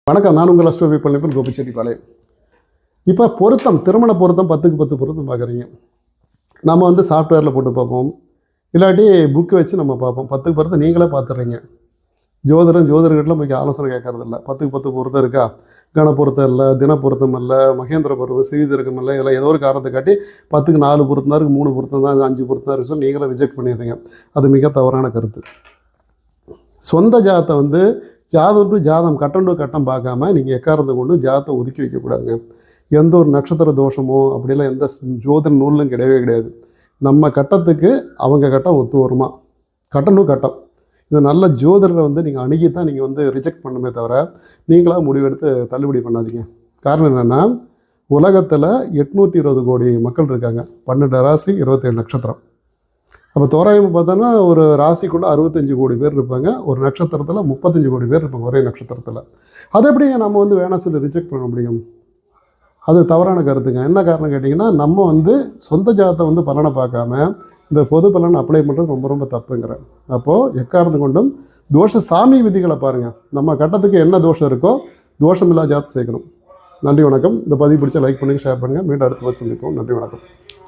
வணக்கம். நான் உங்கள் அஸ்ட்ரோபி பழனிப்பன் கோபிச்செட்டிப்பாளையம். இப்போ பொருத்தம், திருமண பொருத்தம் 10க்கு 10 பொருத்தம் பார்க்குறீங்க. நம்ம வந்து சாஃப்ட்வேரில் போட்டு பார்ப்போம், இல்லாட்டி புக்கு வச்சு நம்ம பார்ப்போம். 10க்கு பொருத்தம் நீங்களே பார்த்துடுறீங்க. ஜோதிடர்கிட்டலாம் போய் ஆலோசனை கேட்கறதில்ல. 10க்கு 10 பொருத்தம் இருக்கா, கண பொருத்தம் இல்லை, தின பொருத்தம் இல்லை, மகேந்திர பருவம், சீர்திருக்கம் இல்லை, இதெல்லாம் ஏதோ ஒரு காரணத்தை காட்டி 10க்கு 4 பொருத்தம் தான் இருக்குது, 3 பொருத்தம் தான், 5 பொருத்தம் தான் இருக்குது, நீங்களே ரிஜெக்ட் பண்ணிடுறீங்க. அது மிக தவறான கருத்து. சொந்த ஜாதத்தை வந்து ஜாதம் டு ஜாதம், கட்டம் டு கட்டம் பார்க்காம நீங்கள் எக்காரத்தை கொண்டு ஜாதத்தை ஒதுக்கி வைக்கக்கூடாதுங்க. எந்த ஒரு நட்சத்திர தோஷமோ அப்படிலாம் எந்த ஜோதிட நூலும் கிடையவே கிடையாது. நம்ம கட்டத்துக்கு அவங்க கட்டம் ஒத்து வருமா, கட்டம் டு கட்டம். இது நல்ல ஜோதிடரை வந்து நீங்கள் அணுகி தான் நீங்கள் வந்து ரிஜெக்ட் பண்ணுமே தவிர நீங்களாக முடிவெடுத்து தள்ளுபடி பண்ணாதீங்க. காரணம் என்னென்னா, உலகத்தில் 820 கோடி மக்கள் இருக்காங்க, 12 ராசி, 27 நட்சத்திரம். அப்போ தோராயமாக பார்த்தோன்னா ஒரு ராசிக்குள்ளே 65 கோடி பேர் இருப்பாங்க, ஒரு நட்சத்திரத்தில் 35 கோடி பேர் இருப்பாங்க, ஒரே நட்சத்திரத்தில். அதை எப்படிங்க நம்ம வந்து வேணாம் சொல்லி ரிஜெக்ட் பண்ண முடியும்? அது தவறான கருத்துங்க. என்ன காரணம் கேட்டிங்கன்னா, நம்ம வந்து சொந்த ஜாதத்தை வந்து பலனை பார்க்காம இந்த பொது பலனை அப்ளை பண்ணுறது ரொம்ப ரொம்ப தப்புங்கிறேன். அப்போது எக்காரணம் கொண்டும் தோஷ சாமி விதிகளை பாருங்கள். நம்ம கட்டத்துக்கு என்ன தோஷம் இருக்கோ தோஷம் இல்லாத ஜாதத்தை சேர்க்கணும். நன்றி, வணக்கம். இந்த பதிவு பிடிச்சா லைக் பண்ணுங்கள், ஷேர் பண்ணுங்கள். மீண்டும் அடுத்த பதிவு சந்திப்போம். நன்றி, வணக்கம்.